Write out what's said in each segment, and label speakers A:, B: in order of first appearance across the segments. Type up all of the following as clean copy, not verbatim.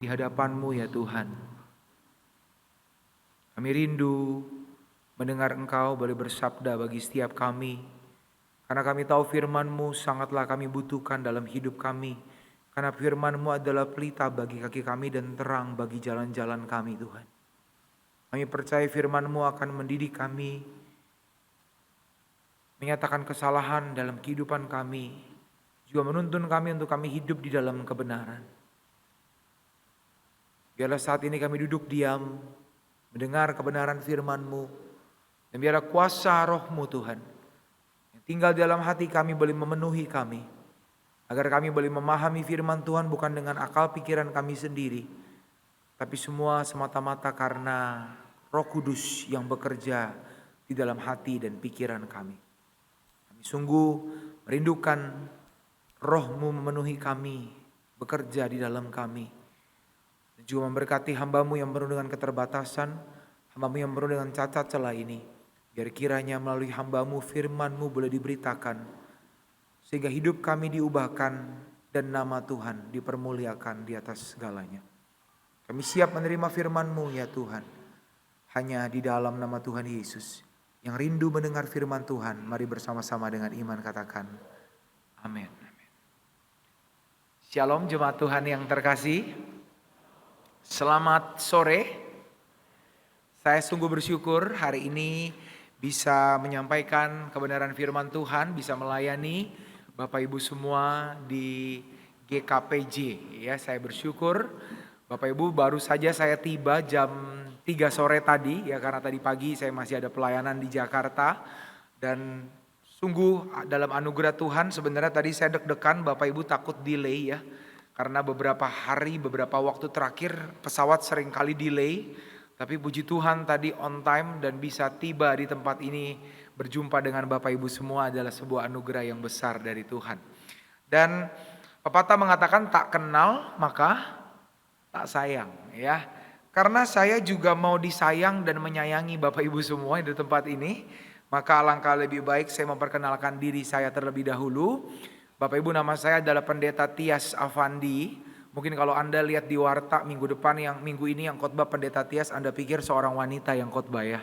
A: di hadapan-Mu ya Tuhan. Kami rindu mendengar Engkau boleh bersabda bagi setiap kami. Karena kami tahu firman-Mu sangatlah kami butuhkan dalam hidup kami. Karena firman-Mu adalah pelita bagi kaki kami dan terang bagi jalan-jalan kami Tuhan. Kami percaya firman-Mu akan mendidik kami, menyatakan kesalahan dalam kehidupan kami, juga menuntun kami untuk kami hidup di dalam kebenaran. Biarlah saat ini kami duduk diam, mendengar kebenaran firman-Mu, dan biarlah kuasa Roh-Mu Tuhan, yang tinggal di dalam hati kami boleh memenuhi kami, agar kami boleh memahami firman Tuhan bukan dengan akal pikiran kami sendiri, tapi semua semata-mata karena Roh Kudus yang bekerja di dalam hati dan pikiran kami. Kami sungguh merindukan Roh-Mu memenuhi kami, bekerja di dalam kami. Dan juga memberkati hamba-Mu yang penuh dengan keterbatasan, hamba-Mu yang penuh dengan cacat celah ini. Biar kiranya melalui hamba-Mu firman-Mu boleh diberitakan, sehingga hidup kami diubahkan dan nama Tuhan dipermuliakan di atas segalanya. Kami siap menerima firman-Mu ya Tuhan. Hanya di dalam nama Tuhan Yesus. Yang rindu mendengar firman Tuhan, mari bersama-sama dengan iman katakan, amin. Shalom jemaat Tuhan yang terkasih. Selamat sore. Saya sungguh bersyukur hari ini bisa menyampaikan kebenaran firman Tuhan, bisa melayani Bapak Ibu semua di GKPJ. Ya, saya bersyukur. Bapak Ibu, baru saja saya tiba jam 3 sore tadi, ya karena tadi pagi saya masih ada pelayanan di Jakarta. Dan sungguh dalam anugerah Tuhan sebenarnya tadi saya deg-degan, Bapak Ibu takut delay ya. Karena beberapa hari, beberapa waktu terakhir pesawat sering kali delay. Tapi puji Tuhan tadi on time dan bisa tiba di tempat ini berjumpa dengan Bapak Ibu semua adalah sebuah anugerah yang besar dari Tuhan. Dan pepatah mengatakan tak kenal maka tak sayang ya. Karena saya juga mau disayang dan menyayangi Bapak Ibu semua di tempat ini, maka alangkah lebih baik saya memperkenalkan diri saya terlebih dahulu. Bapak Ibu, nama saya adalah Pendeta Tias Afandi. Mungkin kalau Anda lihat di warta minggu ini yang khotbah Pendeta Tias, Anda pikir seorang wanita yang khotbah ya.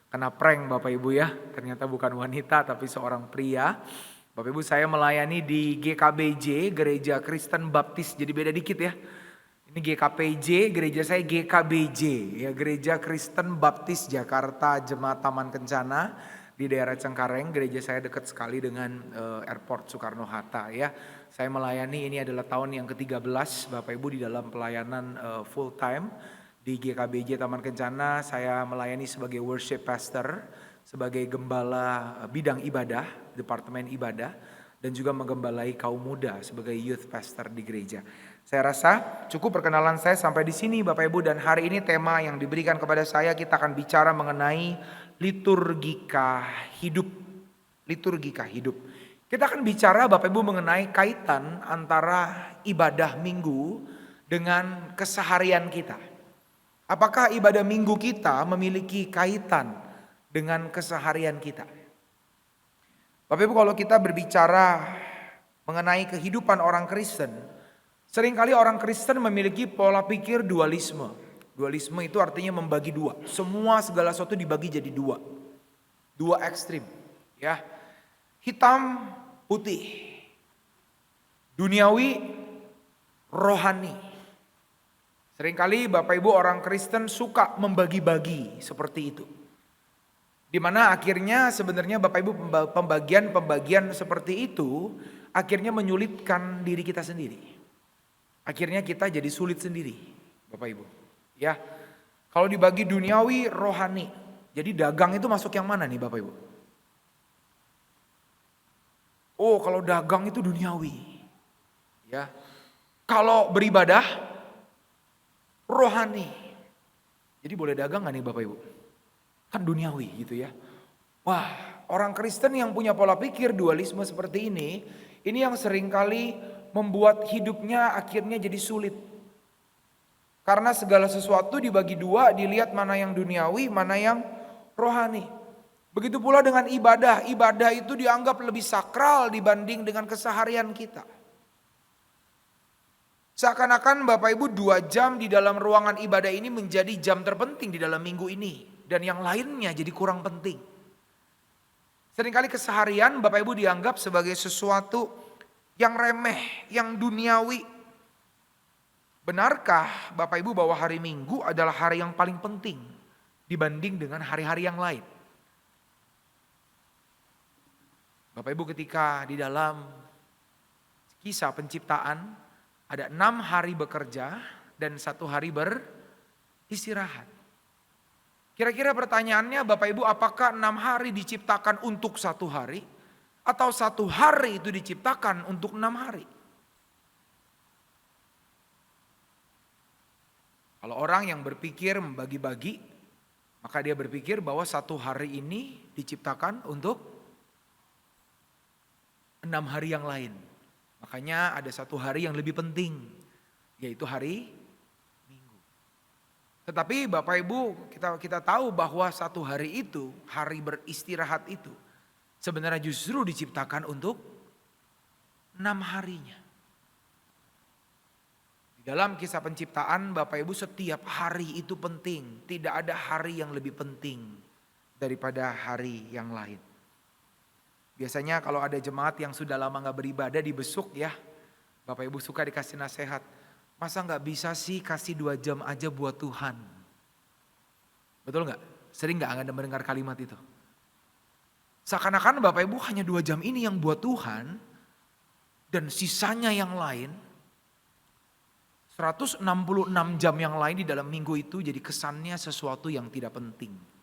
A: Kena prank Bapak Ibu ya, ternyata bukan wanita tapi seorang pria. Bapak Ibu, saya melayani di GKBJ, Gereja Kristen Baptis, jadi beda dikit ya. Ini GKPJ, gereja saya GKBJ, ya Gereja Kristen Baptis Jakarta Jemaat Taman Kencana di daerah Cengkareng. Gereja saya dekat sekali dengan Airport Soekarno-Hatta ya. Saya melayani, ini adalah tahun yang ke-13 Bapak Ibu di dalam pelayanan full time di GKBJ Taman Kencana. Saya melayani sebagai worship pastor, sebagai gembala bidang ibadah, departemen ibadah, dan juga menggembalai kaum muda sebagai youth pastor di gereja. Saya rasa cukup perkenalan saya sampai di sini Bapak Ibu, dan hari ini tema yang diberikan kepada saya, kita akan bicara mengenai liturgika hidup. Liturgika hidup. Kita akan bicara Bapak Ibu mengenai kaitan antara ibadah minggu dengan keseharian kita. Apakah ibadah minggu kita memiliki kaitan dengan keseharian kita? Bapak Ibu, kalau kita berbicara mengenai kehidupan orang Kristen, seringkali orang Kristen memiliki pola pikir dualisme. Dualisme itu artinya membagi dua. Semua segala sesuatu dibagi jadi dua. Dua ekstrim. Ya. Hitam, putih. Duniawi, rohani. Seringkali Bapak Ibu orang Kristen suka membagi-bagi seperti itu. Di mana akhirnya sebenarnya Bapak Ibu pembagian seperti itu akhirnya menyulitkan diri kita sendiri. Akhirnya kita jadi sulit sendiri, Bapak Ibu. Ya. Kalau dibagi duniawi, rohani. Jadi dagang itu masuk yang mana nih Bapak Ibu? Oh, kalau dagang itu duniawi. Ya. Kalau beribadah rohani. Jadi boleh dagang enggak nih Bapak Ibu? Kan duniawi gitu ya. Wah, orang Kristen yang punya pola pikir dualisme seperti ini yang seringkali membuat hidupnya akhirnya jadi sulit. Karena segala sesuatu dibagi dua, dilihat mana yang duniawi, mana yang rohani. Begitu pula dengan ibadah. Ibadah itu dianggap lebih sakral dibanding dengan keseharian kita. Seakan-akan Bapak Ibu 2 jam di dalam ruangan ibadah ini menjadi jam terpenting di dalam minggu ini. Dan yang lainnya jadi kurang penting. Seringkali keseharian Bapak Ibu dianggap sebagai sesuatu yang remeh, yang duniawi. Benarkah Bapak Ibu bahwa hari Minggu adalah hari yang paling penting dibanding dengan hari-hari yang lain? Bapak Ibu, ketika di dalam kisah penciptaan ada 6 hari bekerja dan 1 hari beristirahat. Kira-kira pertanyaannya Bapak Ibu, apakah 6 hari diciptakan untuk 1 hari? Atau 1 hari itu diciptakan untuk 6 hari? Kalau orang yang berpikir membagi-bagi, maka dia berpikir bahwa 1 hari ini diciptakan untuk 6 hari yang lain. Makanya ada 1 hari yang lebih penting, yaitu hari Minggu. Tetapi Bapak Ibu, kita tahu bahwa 1 hari itu, hari beristirahat itu, sebenarnya justru diciptakan untuk 6 harinya. Di dalam kisah penciptaan Bapak Ibu, setiap hari itu penting. Tidak ada hari yang lebih penting daripada hari yang lain. Biasanya kalau ada jemaat yang sudah lama gak beribadah dibesuk ya. Bapak Ibu suka dikasih nasihat. Masa gak bisa sih kasih 2 jam aja buat Tuhan? Betul gak? Sering gak Anda mendengar kalimat itu? Seakan-akan Bapak Ibu hanya 2 jam ini yang buat Tuhan. Dan sisanya yang lain, 166 jam yang lain di dalam minggu itu jadi kesannya sesuatu yang tidak penting.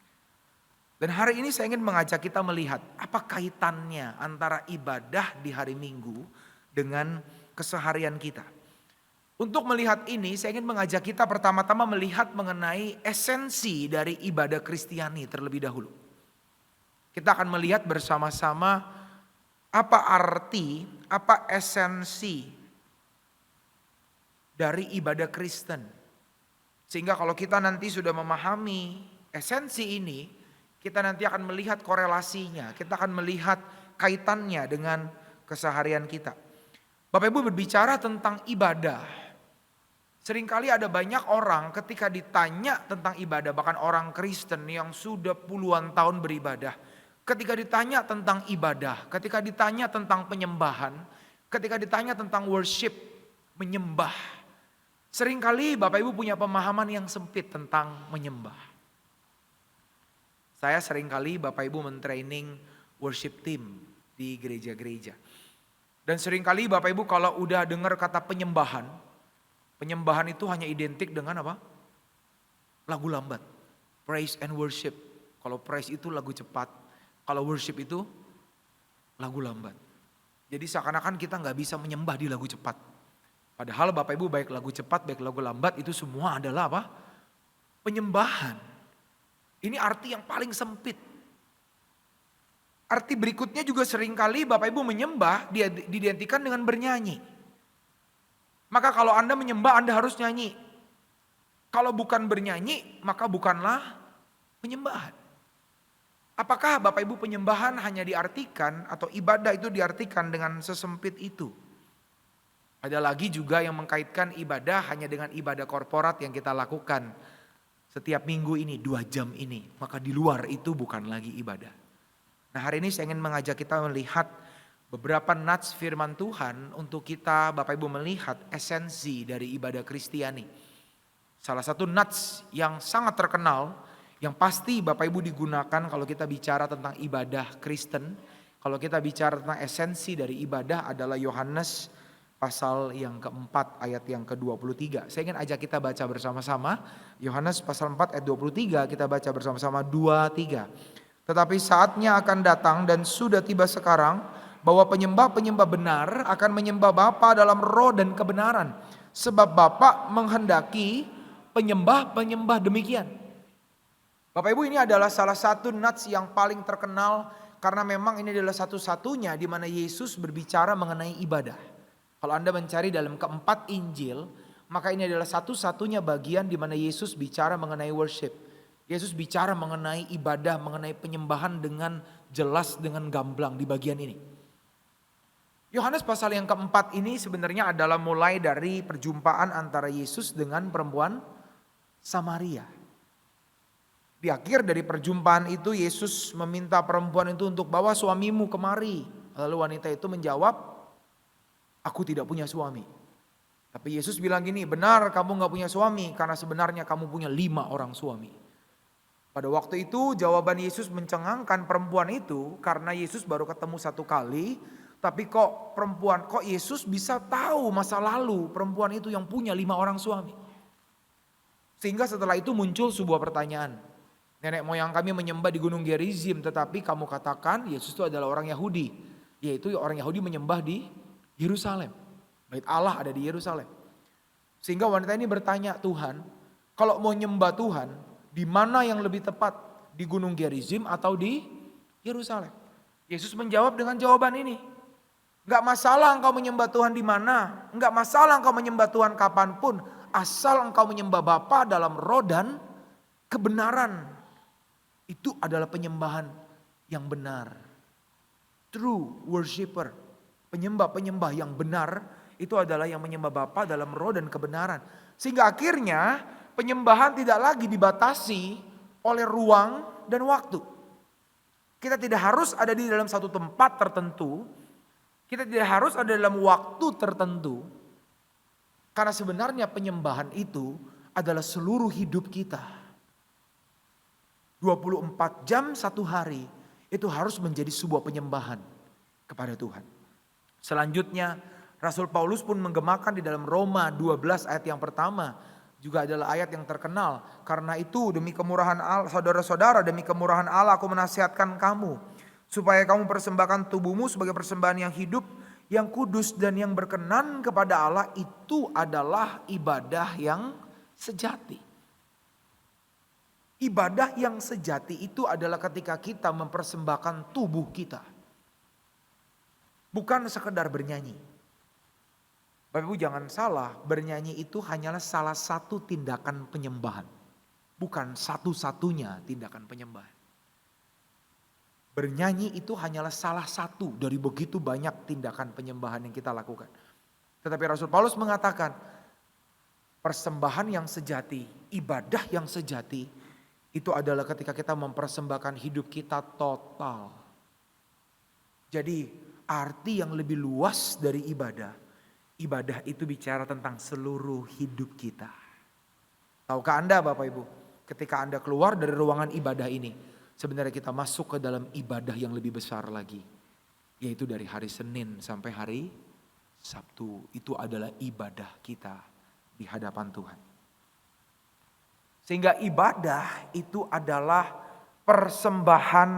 A: Dan hari ini saya ingin mengajak kita melihat apa kaitannya antara ibadah di hari Minggu dengan keseharian kita. Untuk melihat ini saya ingin mengajak kita pertama-tama melihat mengenai esensi dari ibadah Kristiani terlebih dahulu. Kita akan melihat bersama-sama apa arti, apa esensi dari ibadah Kristen. Sehingga kalau kita nanti sudah memahami esensi ini, kita nanti akan melihat korelasinya, kita akan melihat kaitannya dengan keseharian kita. Bapak Ibu berbicara tentang ibadah. Seringkali ada banyak orang ketika ditanya tentang ibadah, bahkan orang Kristen yang sudah puluhan tahun beribadah. Ketika ditanya tentang ibadah, ketika ditanya tentang penyembahan, ketika ditanya tentang worship, menyembah. Seringkali Bapak Ibu punya pemahaman yang sempit tentang menyembah. Saya seringkali Bapak Ibu mentraining worship team di gereja-gereja. Dan seringkali Bapak Ibu kalau udah dengar kata penyembahan, penyembahan itu hanya identik dengan apa? Lagu lambat, praise and worship. Kalau praise itu lagu cepat, kalau worship itu lagu lambat. Jadi seakan-akan kita gak bisa menyembah di lagu cepat. Padahal Bapak Ibu baik lagu cepat, baik lagu lambat itu semua adalah apa? Penyembahan. Ini arti yang paling sempit. Arti berikutnya juga seringkali Bapak Ibu menyembah diidentikan dengan bernyanyi. Maka kalau Anda menyembah Anda harus nyanyi. Kalau bukan bernyanyi maka bukanlah penyembahan. Apakah Bapak Ibu penyembahan hanya diartikan atau ibadah itu diartikan dengan sesempit itu? Ada lagi juga yang mengkaitkan ibadah hanya dengan ibadah korporat yang kita lakukan setiap minggu ini 2 jam ini. Maka di luar itu bukan lagi ibadah. Nah hari ini saya ingin mengajak kita melihat beberapa nats firman Tuhan untuk kita Bapak Ibu melihat esensi dari ibadah Kristiani. Salah satu nats yang sangat terkenal yang pasti Bapak Ibu digunakan kalau kita bicara tentang ibadah Kristen. Kalau kita bicara tentang esensi dari ibadah adalah Yohanes pasal yang keempat ayat yang ke-23. Saya ingin ajak kita baca bersama-sama. Yohanes pasal 4 ayat 23 kita baca bersama-sama 2-3. Tetapi saatnya akan datang dan sudah tiba sekarang bahwa penyembah-penyembah benar akan menyembah Bapa dalam roh dan kebenaran. Sebab Bapa menghendaki penyembah-penyembah demikian. Bapak Ibu, ini adalah salah satu nats yang paling terkenal karena memang ini adalah satu-satunya di mana Yesus berbicara mengenai ibadah. Kalau Anda mencari dalam keempat Injil, maka ini adalah satu-satunya bagian di mana Yesus bicara mengenai worship. Yesus bicara mengenai ibadah, mengenai penyembahan dengan jelas, dengan gamblang di bagian ini. Yohanes pasal yang keempat ini sebenarnya adalah mulai dari perjumpaan antara Yesus dengan perempuan Samaria. Di akhir dari perjumpaan itu Yesus meminta perempuan itu untuk bawa suamimu kemari. Lalu wanita itu menjawab, aku tidak punya suami. Tapi Yesus bilang gini, benar kamu gak punya suami karena sebenarnya kamu punya 5 orang suami. Pada waktu itu jawaban Yesus mencengangkan perempuan itu karena Yesus baru ketemu 1 kali. Tapi kok Yesus bisa tahu masa lalu perempuan itu yang punya 5 orang suami. Sehingga setelah itu muncul sebuah pertanyaan. Nenek moyang kami menyembah di Gunung Gerizim, tetapi kamu katakan Yesus itu adalah orang Yahudi. Yaitu orang Yahudi menyembah di Yerusalem. Bait Allah ada di Yerusalem. Sehingga wanita ini bertanya, Tuhan, kalau mau nyembah Tuhan, di mana yang lebih tepat? Di Gunung Gerizim atau di Yerusalem? Yesus menjawab dengan jawaban ini. Enggak masalah engkau menyembah Tuhan di mana. Enggak masalah engkau menyembah Tuhan kapanpun. Asal engkau menyembah Bapa dalam roh dan kebenaran. Itu adalah penyembahan yang benar. True worshiper. Penyembah-penyembah yang benar itu adalah yang menyembah Bapa dalam roh dan kebenaran. Sehingga akhirnya penyembahan tidak lagi dibatasi oleh ruang dan waktu. Kita tidak harus ada di dalam satu tempat tertentu. Kita tidak harus ada dalam waktu tertentu. Karena sebenarnya penyembahan itu adalah seluruh hidup kita. 24 jam satu hari itu harus menjadi sebuah penyembahan kepada Tuhan. Selanjutnya Rasul Paulus pun menggemakan di dalam Roma 12 ayat yang pertama. Juga adalah ayat yang terkenal. Karena itu demi kemurahan Allah, saudara-saudara, demi kemurahan Allah aku menasihatkan kamu. Supaya kamu persembahkan tubuhmu sebagai persembahan yang hidup, yang kudus dan yang berkenan kepada Allah. Itu adalah ibadah yang sejati. Ibadah yang sejati itu adalah ketika kita mempersembahkan tubuh kita. Bukan sekedar bernyanyi. Bapak Ibu jangan salah, bernyanyi itu hanyalah salah satu tindakan penyembahan. Bukan satu-satunya tindakan penyembahan. Bernyanyi itu hanyalah salah satu dari begitu banyak tindakan penyembahan yang kita lakukan. Tetapi Rasul Paulus mengatakan, persembahan yang sejati, ibadah yang sejati, itu adalah ketika kita mempersembahkan hidup kita total. Jadi arti yang lebih luas dari ibadah, ibadah itu bicara tentang seluruh hidup kita. Tahukah Anda Bapak Ibu, ketika Anda keluar dari ruangan ibadah ini, sebenarnya kita masuk ke dalam ibadah yang lebih besar lagi. Yaitu dari hari Senin sampai hari Sabtu. Itu adalah ibadah kita di hadapan Tuhan. Sehingga ibadah itu adalah persembahan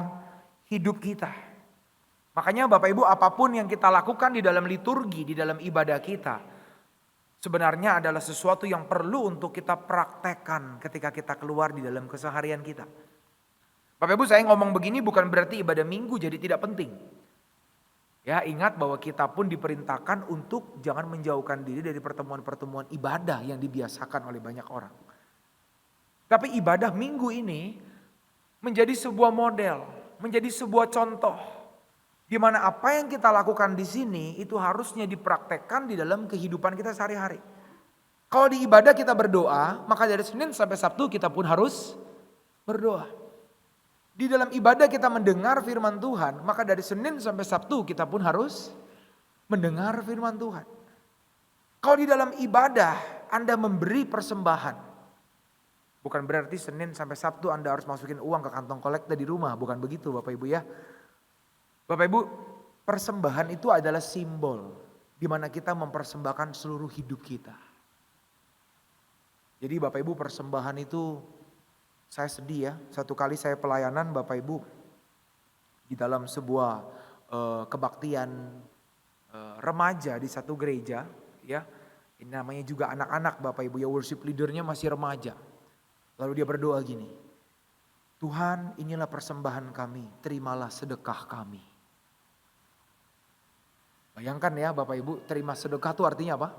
A: hidup kita. Makanya Bapak Ibu apapun yang kita lakukan di dalam liturgi, di dalam ibadah kita. Sebenarnya adalah sesuatu yang perlu untuk kita praktekkan ketika kita keluar di dalam keseharian kita. Bapak Ibu saya ngomong begini bukan berarti ibadah minggu jadi tidak penting. Ya ingat bahwa kita pun diperintahkan untuk jangan menjauhkan diri dari pertemuan-pertemuan ibadah yang dibiasakan oleh banyak orang. Tapi ibadah minggu ini menjadi sebuah model, menjadi sebuah contoh. Di mana apa yang kita lakukan di sini itu harusnya dipraktekkan di dalam kehidupan kita sehari-hari. Kalau di ibadah kita berdoa, maka dari Senin sampai Sabtu kita pun harus berdoa. Di dalam ibadah kita mendengar firman Tuhan, maka dari Senin sampai Sabtu kita pun harus mendengar firman Tuhan. Kalau di dalam ibadah Anda memberi persembahan, bukan berarti Senin sampai Sabtu Anda harus masukin uang ke kantong kolekta di rumah, bukan begitu Bapak Ibu ya. Bapak Ibu, persembahan itu adalah simbol di mana kita mempersembahkan seluruh hidup kita. Jadi Bapak Ibu persembahan itu, saya sedih ya, satu kali saya pelayanan Bapak Ibu di dalam sebuah kebaktian remaja di satu gereja ya. Ini namanya juga anak-anak Bapak Ibu ya, worship leadernya masih remaja. Lalu dia berdoa gini, Tuhan inilah persembahan kami, terimalah sedekah kami. Bayangkan ya Bapak Ibu, terima sedekah itu artinya apa?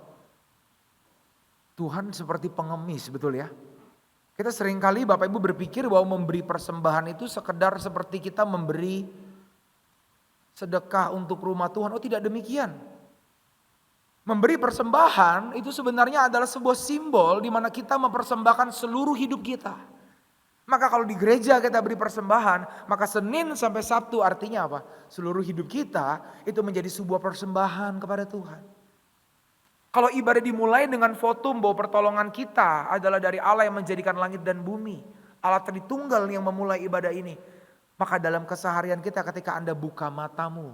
A: Tuhan seperti pengemis betul ya. Kita seringkali Bapak Ibu berpikir bahwa memberi persembahan itu sekedar seperti kita memberi sedekah untuk rumah Tuhan. Oh tidak demikian. Memberi persembahan itu sebenarnya adalah sebuah simbol di mana kita mempersembahkan seluruh hidup kita. Maka kalau di gereja kita beri persembahan, maka Senin sampai Sabtu artinya apa? Seluruh hidup kita itu menjadi sebuah persembahan kepada Tuhan. Kalau ibadah dimulai dengan foto bahwa pertolongan kita adalah dari Allah yang menjadikan langit dan bumi. Allah Tritunggal yang memulai ibadah ini. Maka dalam keseharian kita ketika Anda buka matamu,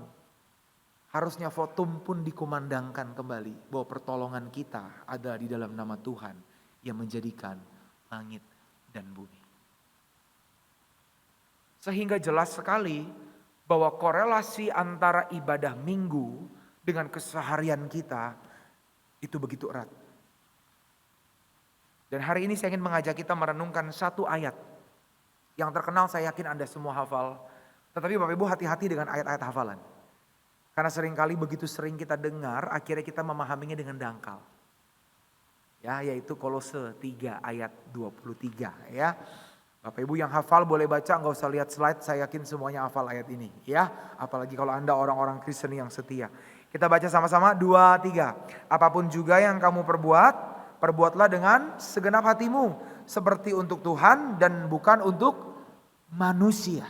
A: harusnya foto pun dikumandangkan kembali bahwa pertolongan kita ada di dalam nama Tuhan yang menjadikan langit dan bumi. Sehingga jelas sekali bahwa korelasi antara ibadah minggu dengan keseharian kita itu begitu erat. Dan hari ini saya ingin mengajak kita merenungkan satu ayat yang terkenal, saya yakin Anda semua hafal. Tetapi Bapak Ibu hati-hati dengan ayat-ayat hafalan. Karena seringkali begitu sering kita dengar, akhirnya kita memahaminya dengan dangkal. Ya, yaitu Kolose 3 ayat 23 ya. Bapak Ibu yang hafal boleh baca, nggak usah lihat slide, saya yakin semuanya hafal ayat ini ya. Apalagi kalau Anda orang-orang Kristen yang setia. Kita baca sama-sama 2, 3. Apapun juga yang kamu perbuat, perbuatlah dengan segenap hatimu. Seperti untuk Tuhan dan bukan untuk manusia.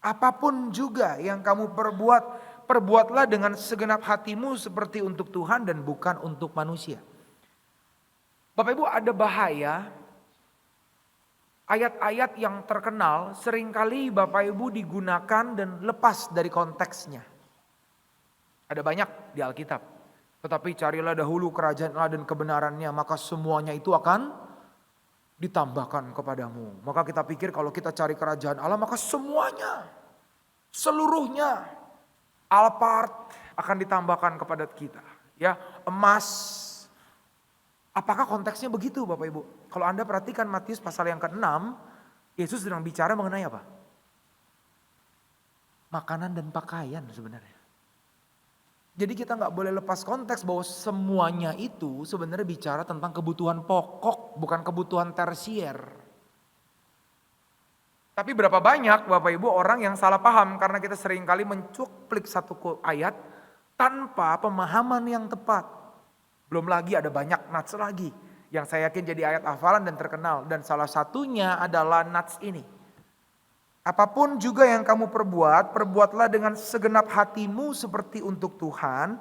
A: Apapun juga yang kamu perbuat, perbuatlah dengan segenap hatimu seperti untuk Tuhan dan bukan untuk manusia. Bapak Ibu ada bahaya. Ayat-ayat yang terkenal seringkali Bapak Ibu digunakan dan lepas dari konteksnya. Ada banyak di Alkitab. Tetapi carilah dahulu kerajaan Allah dan kebenarannya, maka semuanya itu akan ditambahkan kepadamu. Maka kita pikir kalau kita cari kerajaan Allah, maka semuanya, seluruhnya, Alphard akan ditambahkan kepada kita. Ya, emas. Apakah konteksnya begitu Bapak Ibu? Kalau Anda perhatikan Matius pasal yang ke-6, Yesus sedang bicara mengenai apa? Makanan dan pakaian sebenarnya. Jadi kita gak boleh lepas konteks bahwa semuanya itu sebenarnya bicara tentang kebutuhan pokok, bukan kebutuhan tersier. Tapi berapa banyak Bapak Ibu orang yang salah paham karena kita seringkali mencuplik satu ayat tanpa pemahaman yang tepat. Belum lagi ada banyak nats lagi yang saya yakin jadi ayat hafalan dan terkenal. Dan salah satunya adalah nats ini. Apapun juga yang kamu perbuat, perbuatlah dengan segenap hatimu seperti untuk Tuhan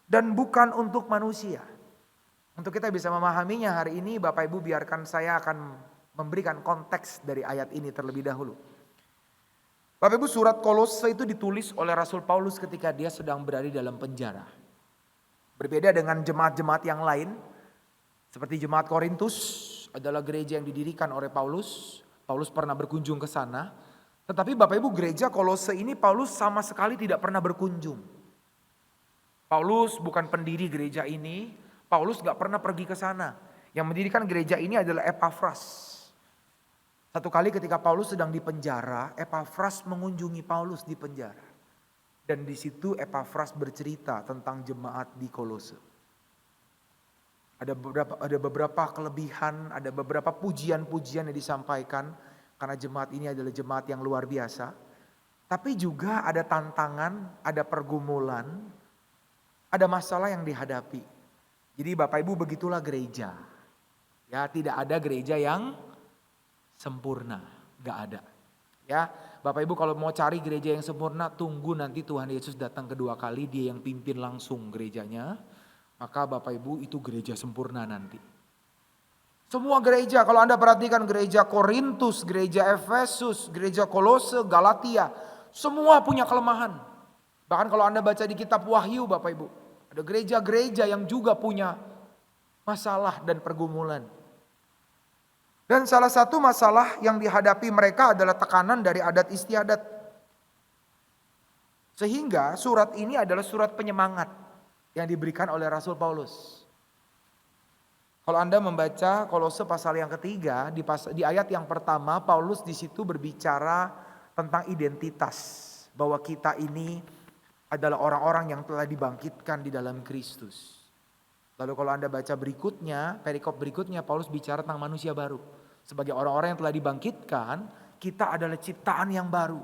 A: dan bukan untuk manusia. Untuk kita bisa memahaminya hari ini, Bapak Ibu biarkan saya akan memberikan konteks dari ayat ini terlebih dahulu. Bapak Ibu, surat Kolose itu ditulis oleh Rasul Paulus ketika dia sedang berada di dalam penjara. Berbeda dengan jemaat-jemaat yang lain, seperti jemaat Korintus adalah gereja yang didirikan oleh Paulus. Paulus pernah berkunjung ke sana. Tetapi Bapak Ibu, gereja Kolose ini Paulus sama sekali tidak pernah berkunjung. Paulus bukan pendiri gereja ini. Paulus gak pernah pergi ke sana. Yang mendirikan gereja ini adalah Epaphras. Satu kali ketika Paulus sedang di penjara, Epaphras mengunjungi Paulus di penjara. Dan di situ Epaphras bercerita tentang jemaat di Kolose. Ada beberapa kelebihan, ada beberapa pujian-pujian yang disampaikan karena jemaat ini adalah jemaat yang luar biasa. Tapi juga ada tantangan, ada pergumulan, ada masalah yang dihadapi. Jadi Bapak Ibu begitulah gereja. Ya, tidak ada gereja yang sempurna, gak ada. Ya, Bapak Ibu kalau mau cari gereja yang sempurna, tunggu nanti Tuhan Yesus datang kedua kali, dia yang pimpin langsung gerejanya. Maka Bapak Ibu itu gereja sempurna nanti. Semua gereja, kalau Anda perhatikan gereja Korintus, gereja Efesus, gereja Kolose, Galatia, semua punya kelemahan. Bahkan kalau Anda baca di kitab Wahyu Bapak Ibu, ada gereja-gereja yang juga punya masalah dan pergumulan. Dan salah satu masalah yang dihadapi mereka adalah tekanan dari adat istiadat. Sehingga surat ini adalah surat penyemangat yang diberikan oleh Rasul Paulus. Kalau Anda membaca Kolose pasal yang ketiga, di ayat yang pertama Paulus di situ berbicara tentang identitas. Bahwa kita ini adalah orang-orang yang telah dibangkitkan di dalam Kristus. Lalu kalau Anda baca berikutnya, perikop berikutnya Paulus bicara tentang manusia baru. Sebagai orang-orang yang telah dibangkitkan, kita adalah ciptaan yang baru.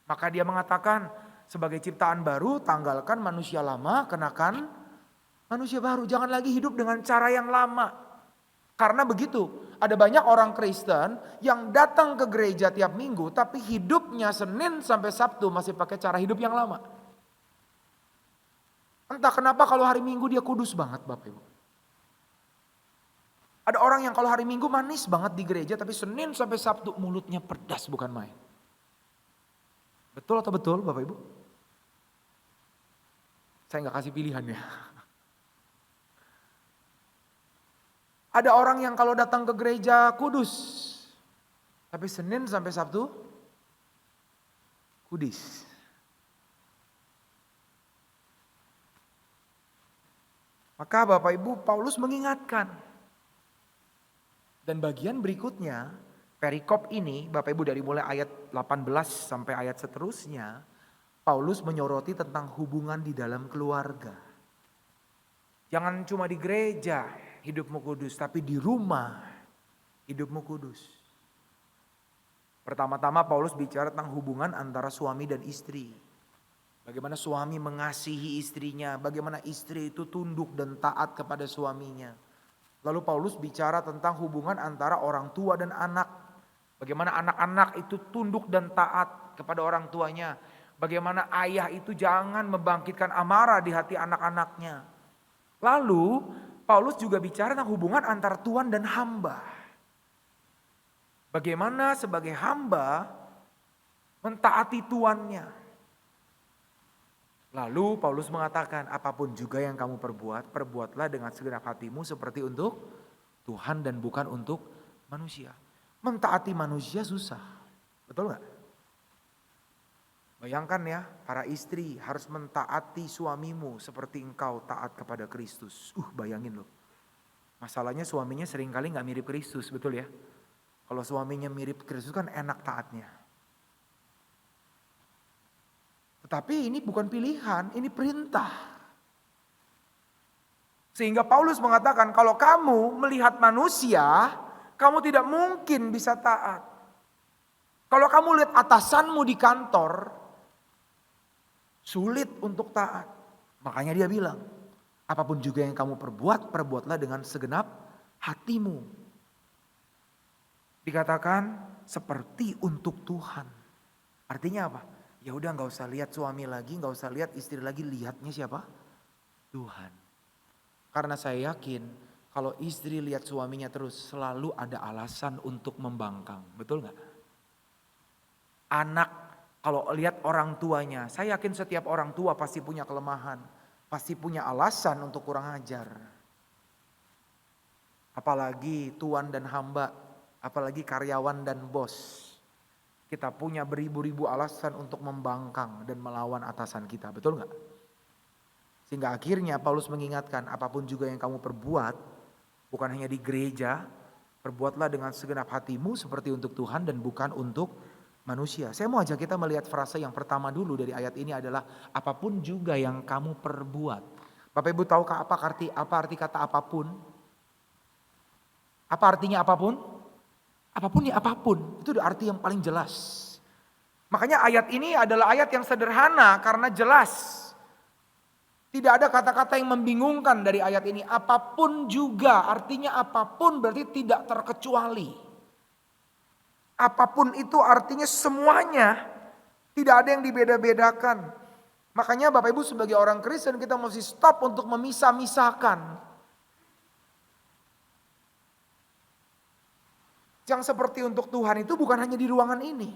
A: Maka dia mengatakan, Sebagai ciptaan baru, tanggalkan manusia lama, kenakan manusia baru. Jangan lagi hidup dengan cara yang lama. Karena begitu, ada banyak orang Kristen yang datang ke gereja tiap minggu, tapi hidupnya Senin sampai Sabtu masih pakai cara hidup yang lama. Entah kenapa kalau hari Minggu dia kudus banget Bapak Ibu. Ada orang yang kalau hari Minggu manis banget di gereja, tapi Senin sampai Sabtu mulutnya pedas bukan main. Betul atau betul Bapak Ibu? Saya gak kasih pilihan ya. Ada orang yang kalau datang ke gereja kudus, tapi Senin sampai Sabtu kudis. Maka Bapak Ibu, Paulus mengingatkan. Dan bagian berikutnya, perikop ini Bapak Ibu dari mulai ayat 18 sampai ayat seterusnya, Paulus menyoroti tentang hubungan di dalam keluarga. Jangan cuma di gereja hidupmu kudus, tapi di rumah hidupmu kudus. Pertama-tama Paulus bicara tentang hubungan antara suami dan istri. Bagaimana suami mengasihi istrinya, bagaimana istri itu tunduk dan taat kepada suaminya. Lalu Paulus bicara tentang hubungan antara orang tua dan anak. Bagaimana anak-anak itu tunduk dan taat kepada orang tuanya. Bagaimana ayah itu jangan membangkitkan amarah di hati anak-anaknya. Lalu Paulus juga bicara tentang hubungan antara tuan dan hamba. Bagaimana sebagai hamba mentaati tuannya. Lalu Paulus mengatakan, apapun juga yang kamu perbuat, perbuatlah dengan segenap hatimu seperti untuk Tuhan dan bukan untuk manusia. Mentaati manusia susah, betul gak? Bayangkan ya, para istri harus mentaati suamimu seperti engkau taat kepada Kristus. Bayangin loh. Masalahnya suaminya seringkali gak mirip Kristus, betul ya? Kalau suaminya mirip Kristus kan enak taatnya. Tetapi ini bukan pilihan, ini perintah. Sehingga Paulus mengatakan kalau kamu melihat manusia, kamu tidak mungkin bisa taat. Kalau kamu lihat atasanmu di kantor, sulit untuk taat. Makanya dia bilang, apapun juga yang kamu perbuat, perbuatlah dengan segenap hatimu. Dikatakan seperti untuk Tuhan. Artinya apa? Ya udah nggak usah lihat suami lagi, nggak usah lihat istri lagi, lihatnya siapa? Tuhan. Karena saya yakin kalau istri lihat suaminya terus selalu ada alasan untuk membangkang, betul nggak? Anak kalau lihat orang tuanya, saya yakin setiap orang tua pasti punya kelemahan, pasti punya alasan untuk kurang ajar. Apalagi tuan dan hamba, apalagi karyawan dan bos. Kita punya beribu-ribu alasan untuk membangkang dan melawan atasan kita, betul gak? Sehingga akhirnya Paulus mengingatkan apapun juga yang kamu perbuat, bukan hanya di gereja, perbuatlah dengan segenap hatimu seperti untuk Tuhan dan bukan untuk manusia. Saya mau ajak kita melihat frase yang pertama dulu dari ayat ini adalah apapun juga yang kamu perbuat. Bapak Ibu tahukah apa arti kata apapun? Apa artinya apapun? Apapun ya apapun, itu arti yang paling jelas. Makanya ayat ini adalah ayat yang sederhana karena jelas. Tidak ada kata-kata yang membingungkan dari ayat ini. Apapun juga, artinya apapun berarti tidak terkecuali. Apapun itu artinya semuanya, tidak ada yang dibeda-bedakan. Makanya Bapak Ibu sebagai orang Kristen kita mesti stop untuk memisah-misahkan. Yang seperti untuk Tuhan itu bukan hanya di ruangan ini.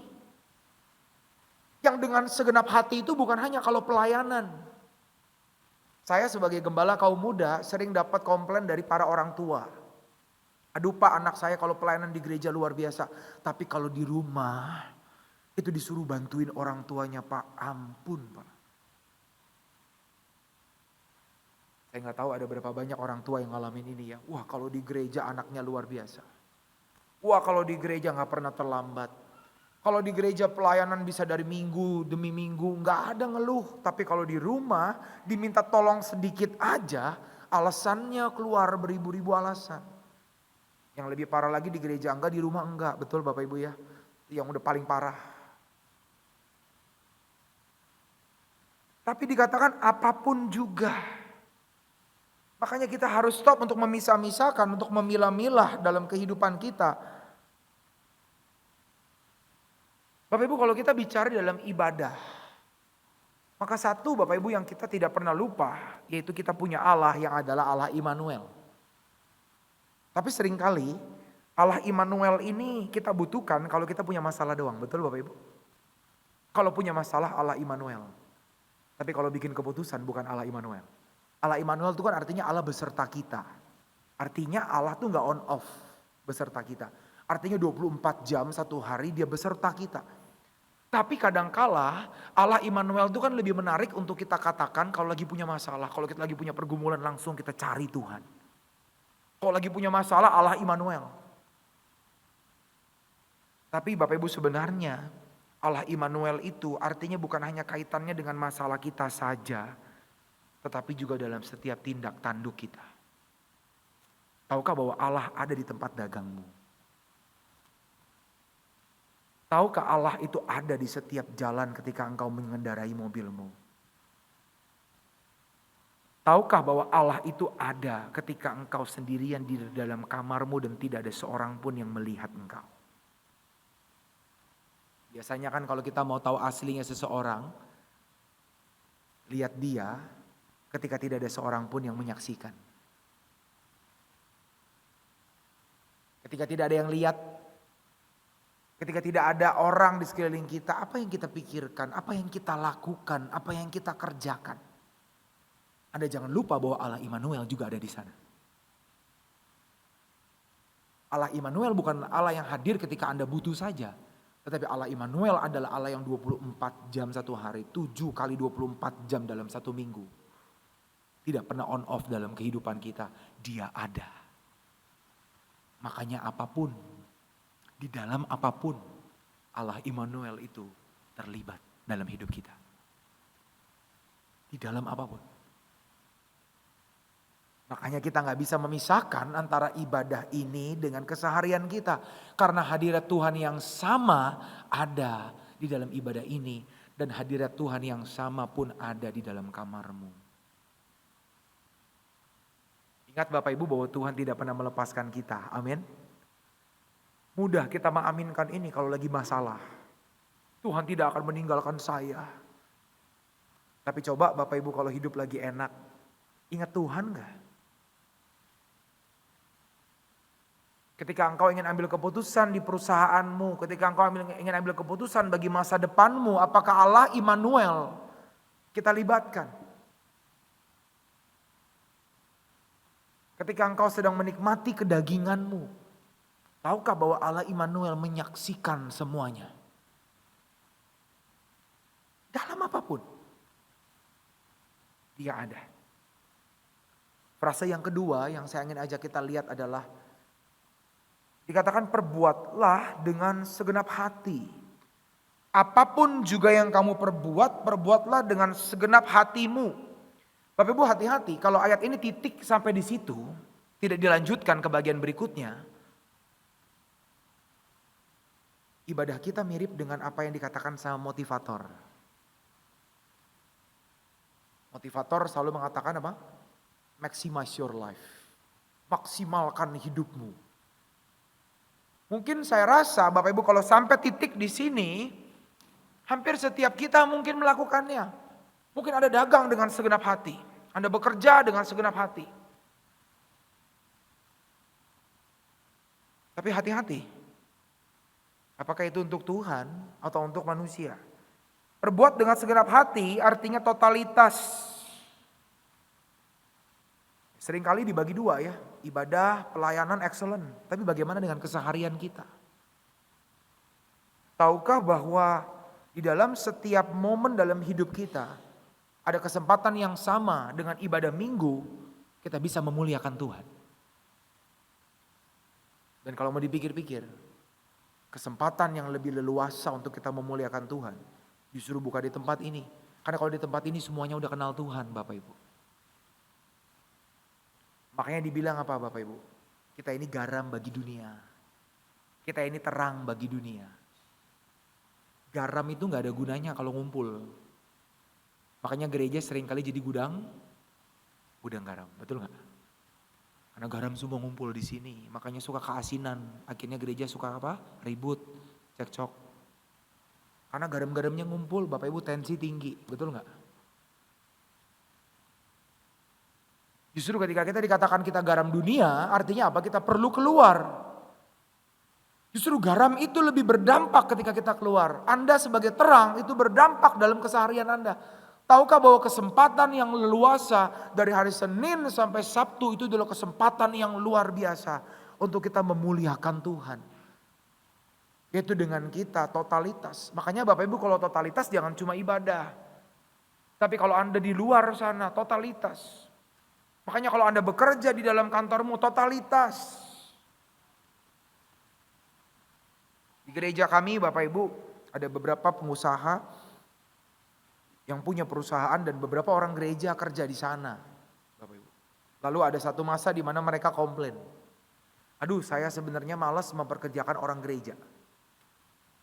A: Yang dengan segenap hati itu bukan hanya kalau pelayanan. Saya sebagai gembala kaum muda sering dapat komplain dari para orang tua. Aduh Pak, anak saya kalau pelayanan di gereja luar biasa. Tapi kalau di rumah itu disuruh bantuin orang tuanya Pak. Ampun Pak. Saya gak tahu ada berapa banyak orang tua yang ngalamin ini ya. Wah kalau di gereja anaknya luar biasa. Wah kalau di gereja gak pernah terlambat. Kalau di gereja pelayanan bisa dari minggu demi minggu gak ada ngeluh. Tapi kalau di rumah diminta tolong sedikit aja alasannya keluar beribu-ribu alasan. Yang lebih parah lagi di gereja enggak, di rumah enggak. Betul Bapak Ibu ya. Yang udah paling parah. Tapi dikatakan apapun juga. Makanya kita harus stop untuk memisah-misahkan, untuk memilah-milah dalam kehidupan kita. Bapak Ibu, kalau kita bicara dalam ibadah, maka satu Bapak Ibu yang kita tidak pernah lupa, yaitu kita punya Allah yang adalah Allah Immanuel. Tapi seringkali Allah Immanuel ini kita butuhkan kalau kita punya masalah doang, betul Bapak Ibu? Kalau punya masalah Allah Immanuel. Tapi kalau bikin keputusan bukan Allah Immanuel. Allah Immanuel itu kan artinya Allah beserta kita. Artinya Allah tuh gak on off beserta kita. Artinya 24 jam satu hari dia beserta kita. Tapi kadangkala Allah Immanuel itu kan lebih menarik untuk kita katakan kalau lagi punya masalah. Kalau kita lagi punya pergumulan langsung kita cari Tuhan. Kalau lagi punya masalah Allah Immanuel. Tapi Bapak Ibu sebenarnya Allah Immanuel itu artinya bukan hanya kaitannya dengan masalah kita saja. Tetapi juga dalam setiap tindak tanduk kita. Tahukah bahwa Allah ada di tempat dagangmu? Tahukah Allah itu ada di setiap jalan ketika engkau mengendarai mobilmu? Tahukah bahwa Allah itu ada ketika engkau sendirian di dalam kamarmu dan tidak ada seorang pun yang melihat engkau? Biasanya kan kalau kita mau tahu aslinya seseorang, lihat dia ketika tidak ada seorang pun yang menyaksikan. Ketika tidak ada yang lihat, ketika tidak ada orang di sekeliling kita, apa yang kita pikirkan, apa yang kita lakukan, apa yang kita kerjakan. Anda jangan lupa bahwa Allah Immanuel juga ada di sana. Allah Immanuel bukan Allah yang hadir ketika Anda butuh saja. Tetapi Allah Immanuel adalah Allah yang 24 jam satu hari, 7 kali 24 jam dalam satu minggu. Tidak pernah on off dalam kehidupan kita. Dia ada. Makanya apapun, di dalam apapun, Allah Immanuel itu terlibat dalam hidup kita. Di dalam apapun. Makanya kita gak bisa memisahkan antara ibadah ini dengan keseharian kita. Karena hadirat Tuhan yang sama ada di dalam ibadah ini. Dan hadirat Tuhan yang sama pun ada di dalam kamarmu. Ingat Bapak Ibu bahwa Tuhan tidak pernah melepaskan kita. Amin. Mudah kita mengaminkan ini kalau lagi masalah. Tuhan tidak akan meninggalkan saya. Tapi coba Bapak Ibu kalau hidup lagi enak. Ingat Tuhan gak? Ketika engkau ingin ambil keputusan di perusahaanmu, ketika engkau ingin ambil keputusan bagi masa depanmu, apakah Allah Immanuel kita libatkan? Ketika engkau sedang menikmati kedaginganmu, tahukah bahwa Allah Immanuel menyaksikan semuanya? Dalam apapun, dia ada. Frase yang kedua yang saya ingin ajak kita lihat adalah dikatakan perbuatlah dengan segenap hati. Apapun juga yang kamu perbuat, perbuatlah dengan segenap hatimu. Bapak Ibu hati-hati, kalau ayat ini titik sampai di situ, tidak dilanjutkan ke bagian berikutnya. Ibadah kita mirip dengan apa yang dikatakan sama motivator. Motivator selalu mengatakan apa? Maximize your life. Maksimalkan hidupmu. Mungkin saya rasa Bapak Ibu kalau sampai titik di sini, hampir setiap kita mungkin melakukannya. Mungkin Anda dagang dengan segenap hati. Anda bekerja dengan segenap hati. Tapi hati-hati. Apakah itu untuk Tuhan atau untuk manusia? Berbuat dengan segenap hati artinya totalitas. Seringkali dibagi dua ya, ibadah, pelayanan, excellent. Tapi bagaimana dengan keseharian kita? Tahukah bahwa di dalam setiap momen dalam hidup kita, ada kesempatan yang sama dengan ibadah minggu, kita bisa memuliakan Tuhan. Dan kalau mau dipikir-pikir, kesempatan yang lebih leluasa untuk kita memuliakan Tuhan, justru bukan di tempat ini. Karena kalau di tempat ini semuanya udah kenal Tuhan Bapak Ibu. Makanya dibilang apa Bapak Ibu? Kita ini garam bagi dunia. Kita ini terang bagi dunia. Garam itu gak ada gunanya kalau ngumpul. Makanya gereja seringkali jadi gudang garam, betul nggak? Karena garam semua ngumpul di sini, makanya suka keasinan. Akhirnya gereja suka apa? Ribut, cekcok. Karena garam-garamnya ngumpul, Bapak Ibu tensi tinggi, betul nggak? Justru ketika kita dikatakan kita garam dunia, artinya apa? Kita perlu keluar. Justru garam itu lebih berdampak ketika kita keluar. Anda sebagai terang itu berdampak dalam keseharian Anda. Tahukah bahwa kesempatan yang leluasa dari hari Senin sampai Sabtu itu adalah kesempatan yang luar biasa untuk kita memuliakan Tuhan. Yaitu dengan kita totalitas. Makanya Bapak Ibu kalau totalitas jangan cuma ibadah. Tapi kalau Anda di luar sana totalitas. Makanya kalau Anda bekerja di dalam kantormu totalitas. Di gereja kami Bapak Ibu ada beberapa pengusaha yang punya perusahaan dan beberapa orang gereja kerja di sana. Bapak Ibu. Lalu ada satu masa di mana mereka komplain. Aduh, saya sebenarnya malas memperkerjakan orang gereja.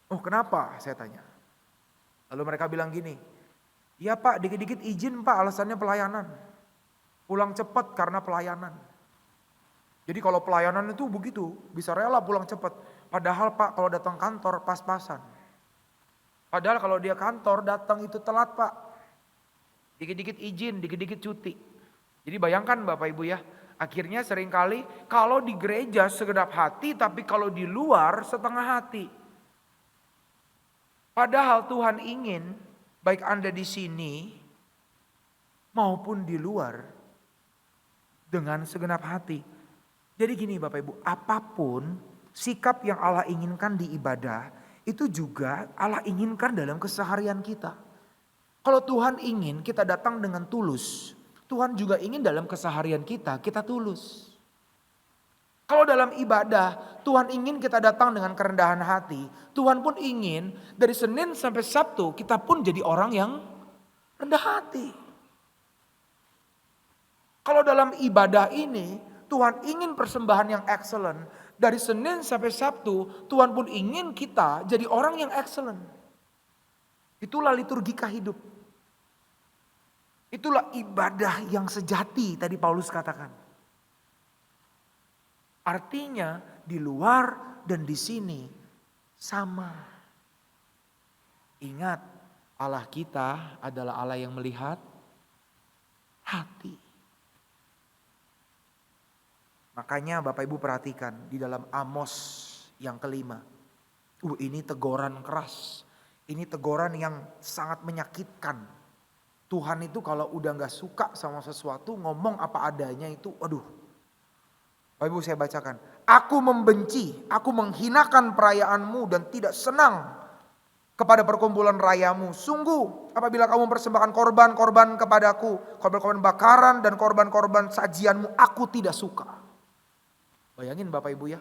A: Oh, kenapa? Saya tanya. Lalu mereka bilang gini, "Ya Pak, dikit-dikit izin Pak, alasannya pelayanan. Pulang cepat karena pelayanan." Jadi kalau pelayanan itu begitu, bisa rela pulang cepat. Padahal Pak, kalau datang kantor pas-pasan. Padahal kalau dia kantor datang itu telat Pak. Dikit-dikit izin, dikit-dikit cuti. Jadi bayangkan Bapak Ibu ya. Akhirnya seringkali kalau di gereja segenap hati, tapi kalau di luar setengah hati. Padahal Tuhan ingin baik Anda di sini maupun di luar dengan segenap hati. Jadi gini Bapak Ibu, apapun sikap yang Allah inginkan di ibadah, itu juga Allah inginkan dalam keseharian kita. Kalau Tuhan ingin kita datang dengan tulus, Tuhan juga ingin dalam keseharian kita tulus. Kalau dalam ibadah, Tuhan ingin kita datang dengan kerendahan hati. Tuhan pun ingin dari Senin sampai Sabtu kita pun jadi orang yang rendah hati. Kalau dalam ibadah ini, Tuhan ingin persembahan yang excellent. Dari Senin sampai Sabtu, Tuhan pun ingin kita jadi orang yang excellent. Itulah liturgika hidup. Itulah ibadah yang sejati tadi Paulus katakan. Artinya di luar dan di sini sama. Ingat, Allah kita adalah Allah yang melihat hati. Makanya Bapak Ibu perhatikan di dalam Amos yang kelima. Ini teguran keras. Ini teguran yang sangat menyakitkan. Tuhan itu kalau udah gak suka sama sesuatu ngomong apa adanya itu aduh. Bapak Ibu saya bacakan. Aku membenci, aku menghinakan perayaanmu dan tidak senang kepada perkumpulan rayamu. Sungguh apabila kamu persembahkan korban-korban kepadaku, korban-korban bakaran dan korban-korban sajianmu, aku tidak suka. Bayangin Bapak Ibu ya,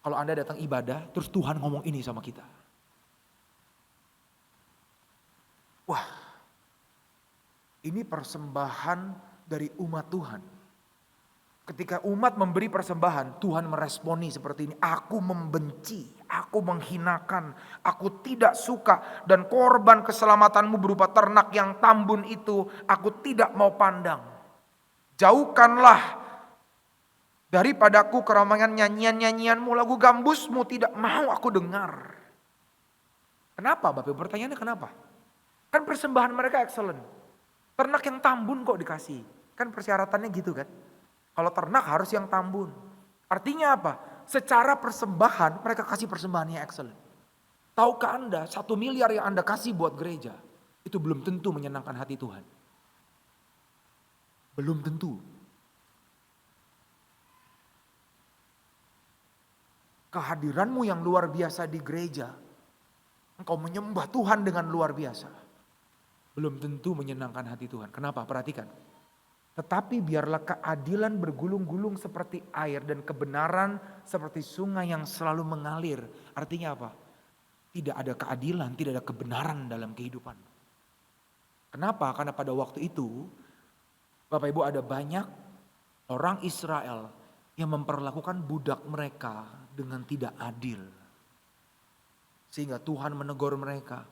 A: kalau Anda datang ibadah terus Tuhan ngomong ini sama kita. Wah, ini persembahan dari umat Tuhan. Ketika umat memberi persembahan, Tuhan meresponi seperti ini. Aku membenci, aku menghinakan, aku tidak suka. Dan korban keselamatanmu berupa ternak yang tambun itu, aku tidak mau pandang. Jauhkanlah daripadaku keramaian nyanyian-nyanyianmu, lagu gambusmu tidak mau aku dengar. Kenapa Bapak? Pertanyaannya kenapa? Kan persembahan mereka excellent. Ternak yang tambun kok dikasih. Kan persyaratannya gitu kan. Kalau ternak harus yang tambun. Artinya apa? Secara persembahan mereka kasih persembahannya excellent. Tahukah Anda 1 miliar yang Anda kasih buat gereja itu belum tentu menyenangkan hati Tuhan. Belum tentu. Kehadiranmu yang luar biasa di gereja, engkau menyembah Tuhan dengan luar biasa, belum tentu menyenangkan hati Tuhan. Kenapa? Perhatikan. Tetapi biarlah keadilan bergulung-gulung seperti air dan kebenaran seperti sungai yang selalu mengalir. Artinya apa? Tidak ada keadilan, tidak ada kebenaran dalam kehidupan. Kenapa? Karena pada waktu itu Bapak Ibu ada banyak orang Israel yang memperlakukan budak mereka dengan tidak adil. Sehingga Tuhan menegur mereka.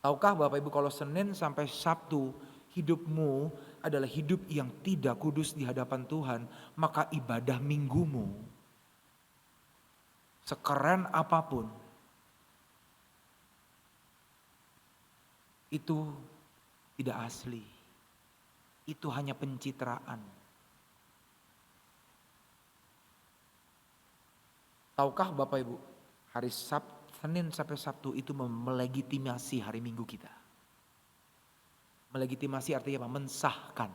A: Tahukah Bapak Ibu kalau Senin sampai Sabtu hidupmu adalah hidup yang tidak kudus di hadapan Tuhan, maka ibadah minggumu sekeren apapun itu tidak asli. Itu hanya pencitraan. Tahukah Bapak Ibu, hari Senin sampai Sabtu itu melegitimasi hari Minggu kita. Melegitimasi artinya apa? Mensahkan.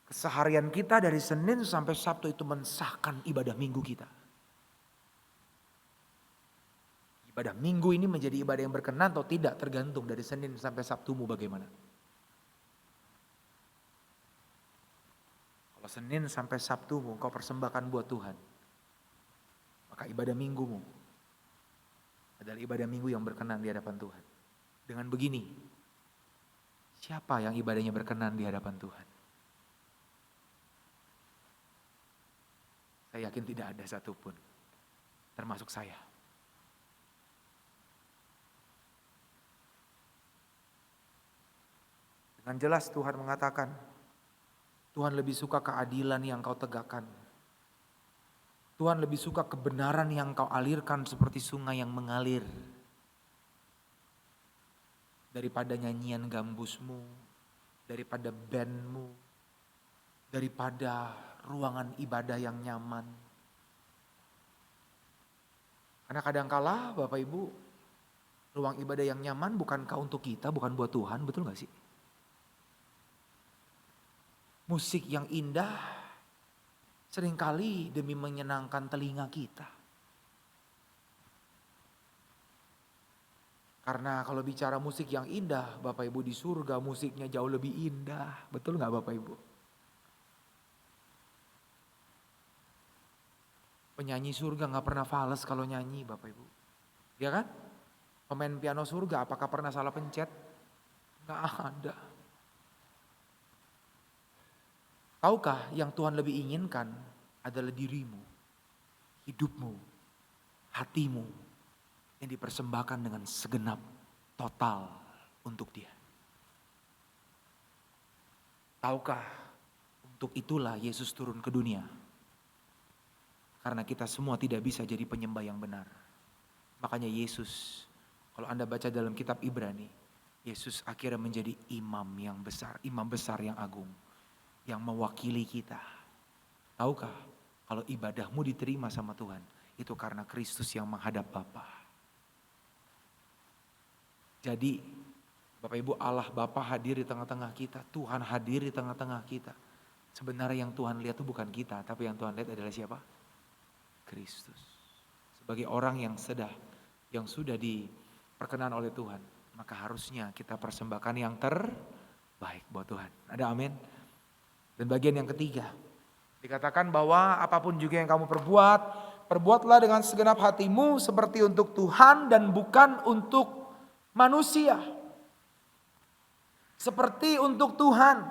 A: Keseharian kita dari Senin sampai Sabtu itu mensahkan ibadah Minggu kita. Ibadah Minggu ini menjadi ibadah yang berkenan atau tidak tergantung dari Senin sampai Sabtumu bagaimana. Kalau Senin sampai Sabtumu kau persembahkan buat Tuhan, maka ibadah minggumu adalah ibadah minggu yang berkenan di hadapan Tuhan. Dengan begini, siapa yang ibadahnya berkenan di hadapan Tuhan? Saya yakin tidak ada satupun, termasuk saya. Dengan jelas Tuhan mengatakan, Tuhan lebih suka keadilan yang kau tegakkan. Tuhan lebih suka kebenaran yang kau alirkan seperti sungai yang mengalir. Daripada nyanyian gambusmu, daripada bandmu, daripada ruangan ibadah yang nyaman. Karena kadangkala Bapak Ibu, ruang ibadah yang nyaman bukankah untuk kita, bukan buat Tuhan, betul gak sih? Musik yang indah seringkali demi menyenangkan telinga kita. Karena kalau bicara musik yang indah, Bapak Ibu di surga musiknya jauh lebih indah. Betul gak Bapak Ibu? Penyanyi surga gak pernah fales kalau nyanyi Bapak Ibu. Ya kan? Pemain piano surga apakah pernah salah pencet? Gak ada. Tahukah yang Tuhan lebih inginkan adalah dirimu, hidupmu, hatimu yang dipersembahkan dengan segenap total untuk Dia. Tahukah untuk itulah Yesus turun ke dunia. Karena kita semua tidak bisa jadi penyembah yang benar. Makanya Yesus, kalau Anda baca dalam kitab Ibrani, Yesus akhirnya menjadi imam yang besar, imam besar yang agung. Yang mewakili kita. Tahukah kalau ibadahmu diterima sama Tuhan, itu karena Kristus yang menghadap Bapa. Jadi Bapak Ibu, Allah Bapa hadir di tengah-tengah kita, Tuhan hadir di tengah-tengah kita. Sebenarnya yang Tuhan lihat itu bukan kita, tapi yang Tuhan lihat adalah siapa? Kristus. Sebagai orang yang sudah diperkenan oleh Tuhan, maka harusnya kita persembahkan yang terbaik buat Tuhan. Ada amin? Dan bagian yang ketiga, dikatakan bahwa apapun juga yang kamu perbuat, perbuatlah dengan segenap hatimu seperti untuk Tuhan dan bukan untuk manusia. Seperti untuk Tuhan.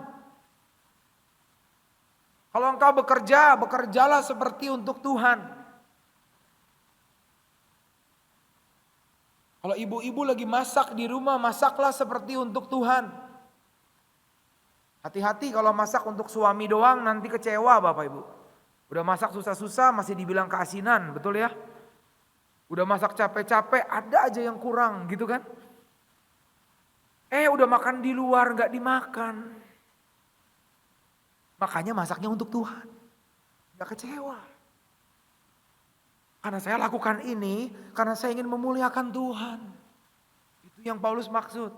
A: Kalau engkau bekerja, bekerjalah seperti untuk Tuhan. Kalau ibu-ibu lagi masak di rumah, masaklah seperti untuk Tuhan. Hati-hati kalau masak untuk suami doang nanti kecewa Bapak Ibu. Udah masak susah-susah masih dibilang keasinan, betul ya? Udah masak capek-capek ada aja yang kurang gitu kan? Udah makan di luar gak dimakan. Makanya masaknya untuk Tuhan. Gak kecewa. Karena saya lakukan ini karena saya ingin memuliakan Tuhan. Itu yang Paulus maksud.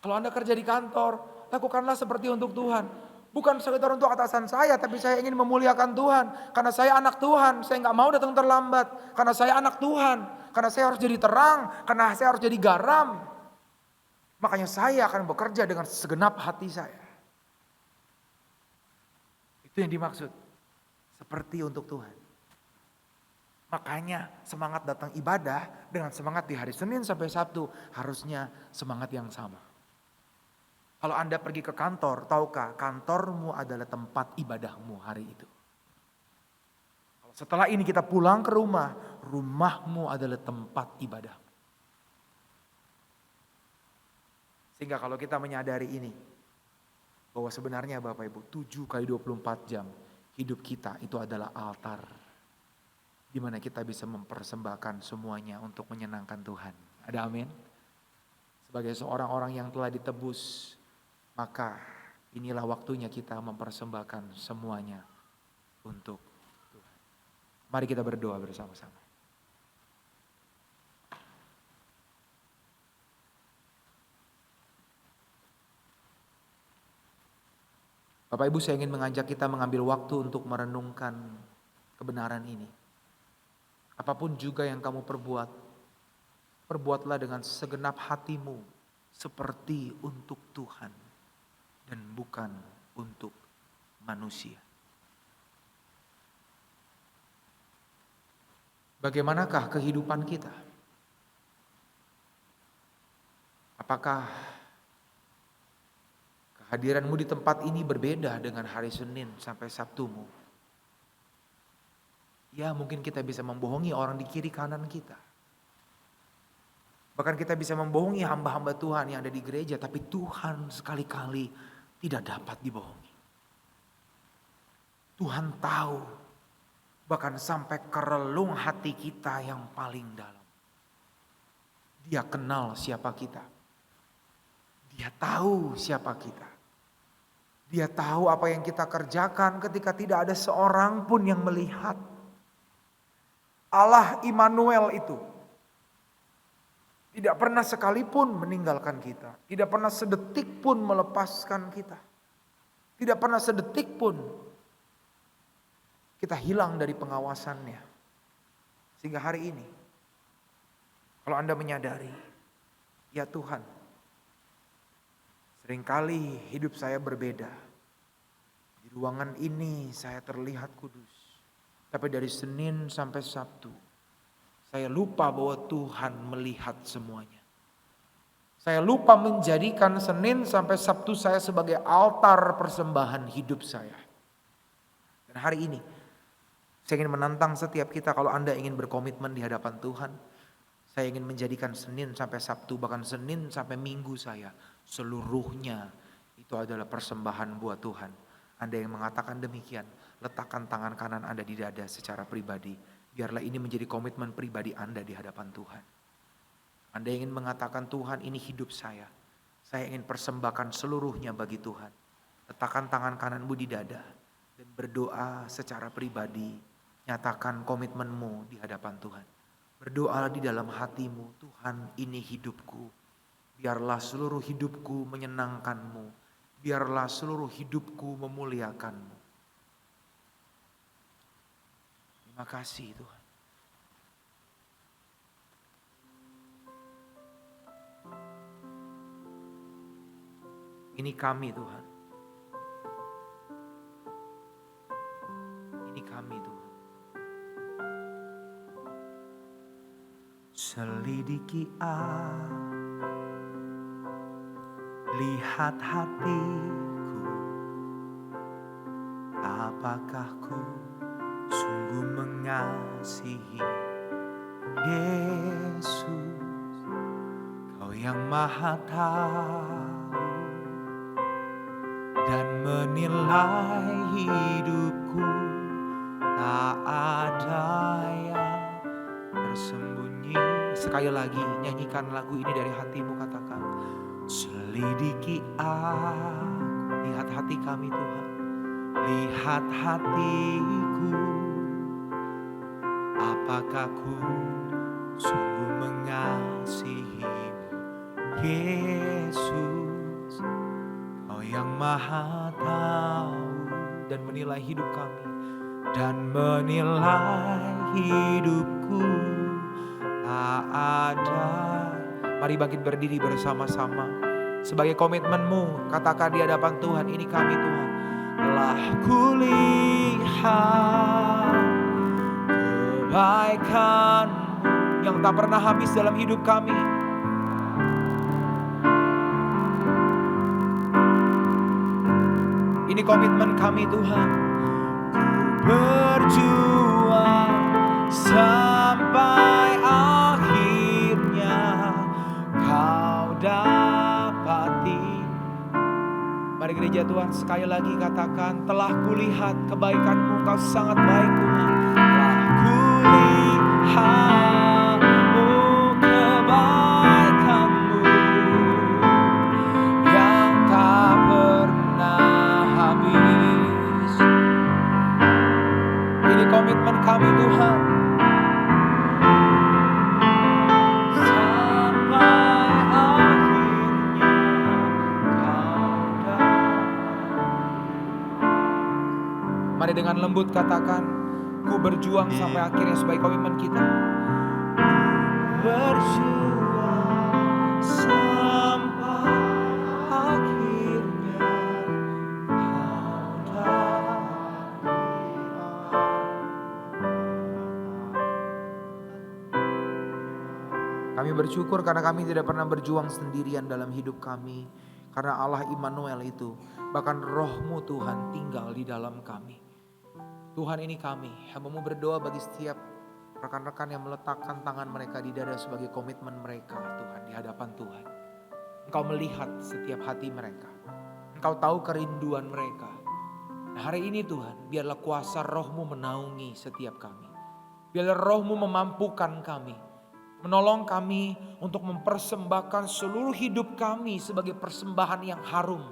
A: Kalau Anda kerja di kantor, lakukanlah seperti untuk Tuhan. Bukan sekedar untuk atasan saya, tapi saya ingin memuliakan Tuhan. Karena saya anak Tuhan, saya gak mau datang terlambat. Karena saya anak Tuhan, karena saya harus jadi terang, karena saya harus jadi garam. Makanya saya akan bekerja dengan segenap hati saya. Itu yang dimaksud. Seperti untuk Tuhan. Makanya semangat datang ibadah dengan semangat di hari Senin sampai Sabtu harusnya semangat yang sama. Kalau Anda pergi ke kantor, tahukah kantormu adalah tempat ibadahmu hari itu. Setelah ini kita pulang ke rumah, rumahmu adalah tempat ibadahmu. Sehingga kalau kita menyadari ini, bahwa sebenarnya Bapak Ibu 7 kali 24 jam hidup kita itu adalah altar. Di mana kita bisa mempersembahkan semuanya untuk menyenangkan Tuhan. Ada amin? Sebagai seorang orang yang telah ditebus, maka inilah waktunya kita mempersembahkan semuanya untuk Tuhan. Mari kita berdoa bersama-sama. Bapak Ibu, saya ingin mengajak kita mengambil waktu untuk merenungkan kebenaran ini. Apapun juga yang kamu perbuat, perbuatlah dengan segenap hatimu seperti untuk Tuhan dan bukan untuk manusia. Bagaimanakah kehidupan kita? Apakah kehadiranmu di tempat ini berbeda dengan hari Senin sampai Sabtumu? Ya, mungkin kita bisa membohongi orang di kiri kanan kita. Bahkan kita bisa membohongi hamba-hamba Tuhan yang ada di gereja, tapi Tuhan sekali-kali tidak dapat dibohongi. Tuhan tahu, bahkan sampai ke relung hati kita yang paling dalam. Dia kenal siapa kita. Dia tahu siapa kita. Dia tahu apa yang kita kerjakan ketika tidak ada seorang pun yang melihat. Allah Immanuel itu tidak pernah sekalipun meninggalkan kita. Tidak pernah sedetik pun melepaskan kita. Tidak pernah sedetik pun kita hilang dari pengawasannya. Sehingga hari ini, kalau Anda menyadari, ya Tuhan, seringkali hidup saya berbeda. Di ruangan ini saya terlihat kudus. Tapi dari Senin sampai Sabtu, saya lupa bahwa Tuhan melihat semuanya. Saya lupa menjadikan Senin sampai Sabtu saya sebagai altar persembahan hidup saya. Dan hari ini, saya ingin menantang setiap kita, kalau Anda ingin berkomitmen di hadapan Tuhan, saya ingin menjadikan Senin sampai Sabtu, bahkan Senin sampai Minggu saya, seluruhnya itu adalah persembahan buat Tuhan. Anda yang mengatakan demikian, letakkan tangan kanan Anda di dada secara pribadi. Biarlah ini menjadi komitmen pribadi Anda di hadapan Tuhan. Anda ingin mengatakan, Tuhan, ini hidup saya. Saya ingin persembahkan seluruhnya bagi Tuhan. Letakkan tangan kananmu di dada dan berdoa secara pribadi. Nyatakan komitmenmu di hadapan Tuhan. Berdoa di dalam hatimu, Tuhan, ini hidupku. Biarlah seluruh hidupku menyenangkan-Mu. Biarlah seluruh hidupku memuliakan-Mu. Terima kasih Tuhan. Ini kami Tuhan. Ini kami Tuhan. Selidiki aku. Lihat hatiku, apakah ku sungguh mengasihi Yesus, Kau yang Maha Tahu dan menilai hidupku, tak ada yang tersembunyi. Sekali lagi nyanyikan lagu ini dari hatimu, katakan, selidiki aku, lihat hati kami Tuhan, lihat hatiku, apakah ku sungguh mengasihi-Mu, Yesus, Kau yang Maha Tahu dan menilai hidup kami, dan menilai hidupku, tak ada. Mari bangkit berdiri bersama-sama. Sebagai komitmenmu, katakan di hadapan Tuhan, ini kami Tuhan. Telah kulihat kebaikan-Mu yang tak pernah habis dalam hidup kami. Ini komitmen kami Tuhan. Ku berjuang sampai akhirnya Kau dapat gereja Tuhan, sekali lagi katakan, telah kulihat kebaikan-Mu, Engkau sangat baik Tuhan. Telah kulihat kebaikan-Mu yang tak pernah habis. Ini komitmen kami Tuhan. Mari dengan lembut katakan, ku berjuang sampai akhirnya sebagai komitmen kita. Berjuang sampai akhirnya Kami bersyukur karena kami tidak pernah berjuang sendirian dalam hidup kami. Karena Allah Immanuel itu, bahkan Roh-Mu Tuhan tinggal di dalam kami. Tuhan, ini kami, hamba-Mu berdoa bagi setiap rekan-rekan yang meletakkan tangan mereka di dada sebagai komitmen mereka Tuhan, di hadapan Tuhan. Engkau melihat setiap hati mereka. Engkau tahu kerinduan mereka. Nah, hari ini Tuhan, biarlah kuasa Roh-Mu menaungi setiap kami. Biarlah Roh-Mu memampukan kami, menolong kami untuk mempersembahkan seluruh hidup kami sebagai persembahan yang harum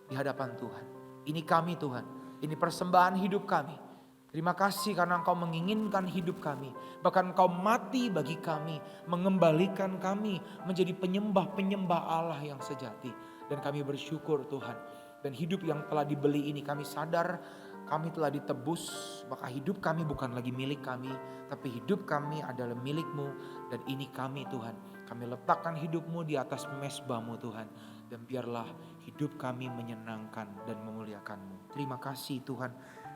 A: di hadapan Tuhan. Ini kami Tuhan, ini persembahan hidup kami. Terima kasih karena Engkau menginginkan hidup kami. Bahkan Engkau mati bagi kami, mengembalikan kami menjadi penyembah-penyembah Allah yang sejati. Dan kami bersyukur Tuhan. Dan hidup yang telah dibeli ini kami sadar kami telah ditebus. Maka hidup kami bukan lagi milik kami, tapi hidup kami adalah milik-Mu. Dan ini kami Tuhan. Kami letakkan hidup-Mu di atas mezbah-Mu Tuhan. Dan biarlah hidup kami menyenangkan dan memuliakan-Mu. Terima kasih Tuhan.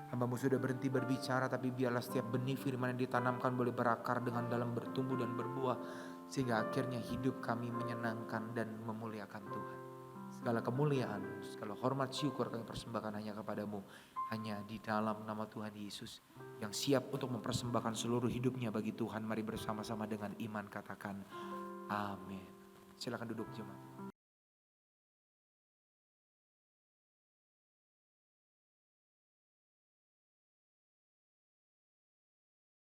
A: Hamba-Mu sudah berhenti berbicara, tapi biarlah setiap benih firman yang ditanamkan boleh berakar dengan dalam, bertumbuh dan berbuah. Sehingga akhirnya hidup kami menyenangkan dan memuliakan Tuhan. Segala kemuliaan, segala hormat, syukur kami persembahkan hanya kepada-Mu. Hanya di dalam nama Tuhan Yesus yang siap untuk mempersembahkan seluruh hidupnya bagi Tuhan. Mari bersama-sama dengan iman katakan amin. Silakan duduk jemaat.